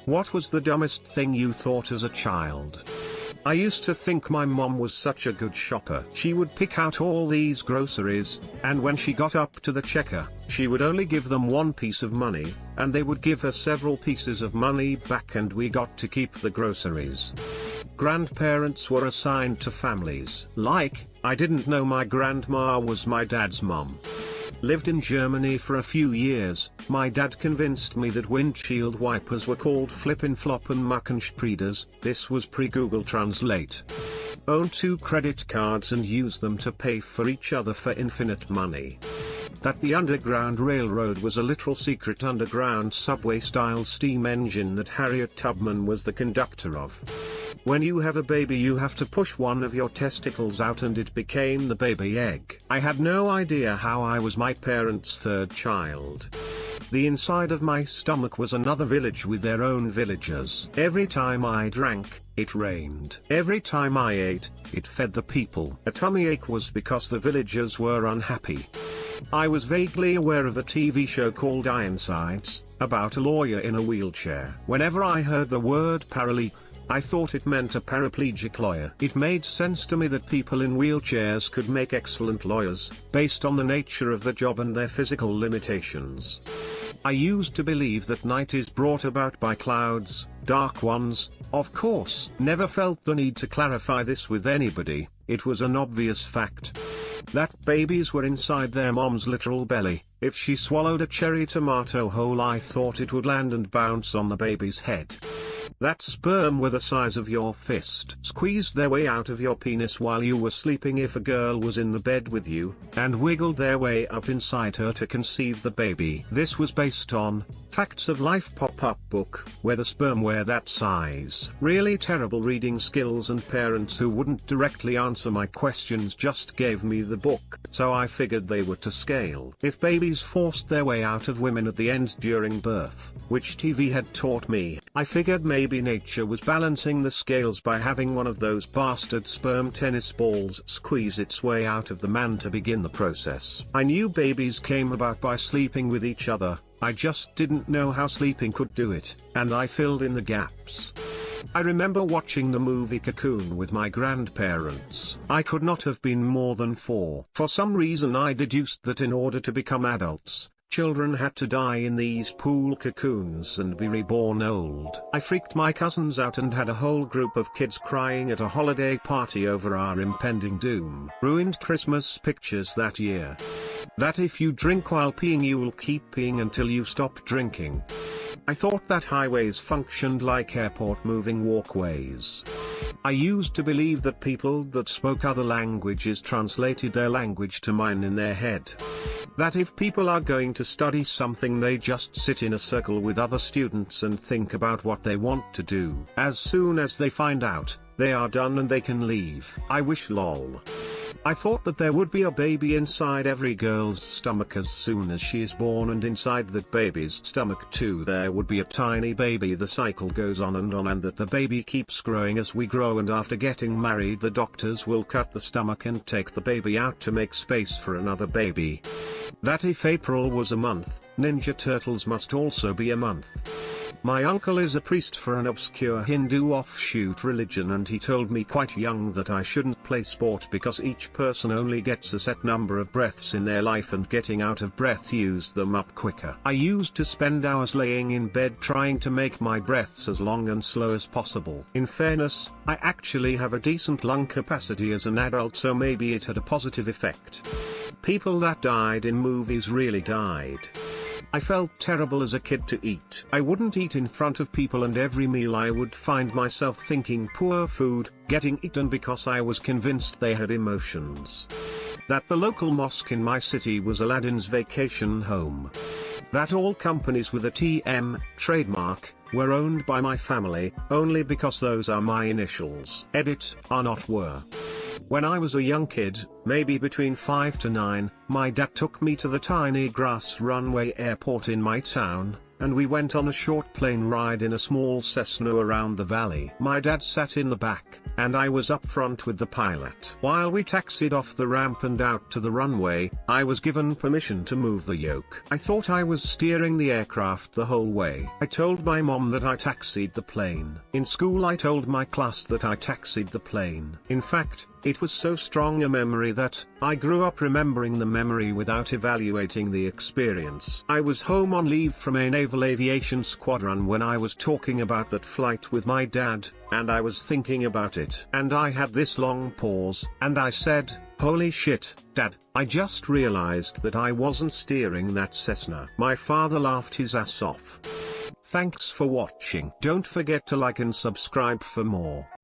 What was the dumbest thing you thought as a child? I used to think my mom was such a good shopper. She would pick out all these groceries, and when she got up to the checker, she would only give them one piece of money, and they would give her several pieces of money back, and we got to keep the groceries. Grandparents were assigned to families. Like, I didn't know my grandma was my dad's mom. Lived in Germany for a few years. My dad convinced me that windshield wipers were called flippin' floppen muckenspreaders. This was pre-Google Translate. Own 2 credit cards and use them to pay for each other for infinite money. That the Underground Railroad was a literal secret underground subway-style steam engine that Harriet Tubman was the conductor of. When you have a baby, you have to push one of your testicles out and it became the baby egg. I had no idea how I was my parents' 3rd child. The inside of my stomach was another village with their own villagers. Every time I drank, it rained. Every time I ate, it fed the people. A tummy ache was because the villagers were unhappy. I was vaguely aware of a TV show called Ironsides, about a lawyer in a wheelchair. Whenever I heard the word paralegal, I thought it meant a paraplegic lawyer. It made sense to me that people in wheelchairs could make excellent lawyers, based on the nature of the job and their physical limitations. I used to believe that night is brought about by clouds, dark ones, of course. Never felt the need to clarify this with anybody, it was an obvious fact. That babies were inside their mom's literal belly. If she swallowed a cherry tomato whole, I thought it would land and bounce on the baby's head. That sperm were the size of your fist squeezed their way out of your penis while you were sleeping if a girl was in the bed with you, and wiggled their way up inside her to conceive the baby. This was based on Facts of Life pop-up book, where the sperm were that size. Really terrible reading skills, and parents who wouldn't directly answer my questions just gave me the book, so I figured they were to scale. If babies forced their way out of women at the end during birth, which TV had taught me, I figured maybe nature was balancing the scales by having one of those bastard sperm tennis balls squeeze its way out of the man to begin the process. I knew babies came about by sleeping with each other, I just didn't know how sleeping could do it, and I filled in the gaps. I remember watching the movie Cocoon with my grandparents. I could not have been more than 4. For some reason I deduced that in order to become adults, children had to die in these pool cocoons and be reborn old. I freaked my cousins out and had a whole group of kids crying at a holiday party over our impending doom. Ruined Christmas pictures that year. That if you drink while peeing, you will keep peeing until you stop drinking. I thought that highways functioned like airport moving walkways. I used to believe that people that spoke other languages translated their language to mine in their head. That if people are going to study something, they just sit in a circle with other students and think about what they want to do. As soon as they find out, they are done and they can leave. I wish lol. I thought that there would be a baby inside every girl's stomach as soon as she is born, and inside that baby's stomach too there would be a tiny baby. The cycle goes on, and that the baby keeps growing as we grow, and after getting married the doctors will cut the stomach and take the baby out to make space for another baby. That if April was a month, Ninja Turtles must also be a month. My uncle is a priest for an obscure Hindu offshoot religion, and he told me quite young that I shouldn't play sport because each person only gets a set number of breaths in their life, and getting out of breath used them up quicker. I used to spend hours laying in bed trying to make my breaths as long and slow as possible. In fairness, I actually have a decent lung capacity as an adult, so maybe it had a positive effect. People that died in movies really died. I felt terrible as a kid to eat. I wouldn't eat in front of people, and every meal I would find myself thinking poor food, getting eaten because I was convinced they had emotions. That the local mosque in my city was Aladdin's vacation home. That all companies with a TM trademark were owned by my family, only because those are my initials. Edit, are not were. When I was a young kid, maybe between 5 to 9, my dad took me to the tiny grass runway airport in my town, and we went on a short plane ride in a small Cessna around the valley. My dad sat in the back, and I was up front with the pilot. While we taxied off the ramp and out to the runway, I was given permission to move the yoke. I thought I was steering the aircraft the whole way. I told my mom that I taxied the plane. In school I told my class that I taxied the plane. In fact, it was so strong a memory that I grew up remembering the memory without evaluating the experience. I was home on leave from a naval aviation squadron when I was talking about that flight with my dad, and I was thinking about it. And I had this long pause, and I said, "Holy shit, Dad, I just realized that I wasn't steering that Cessna." My father laughed his ass off. Thanks for watching. Don't forget to like and subscribe for more.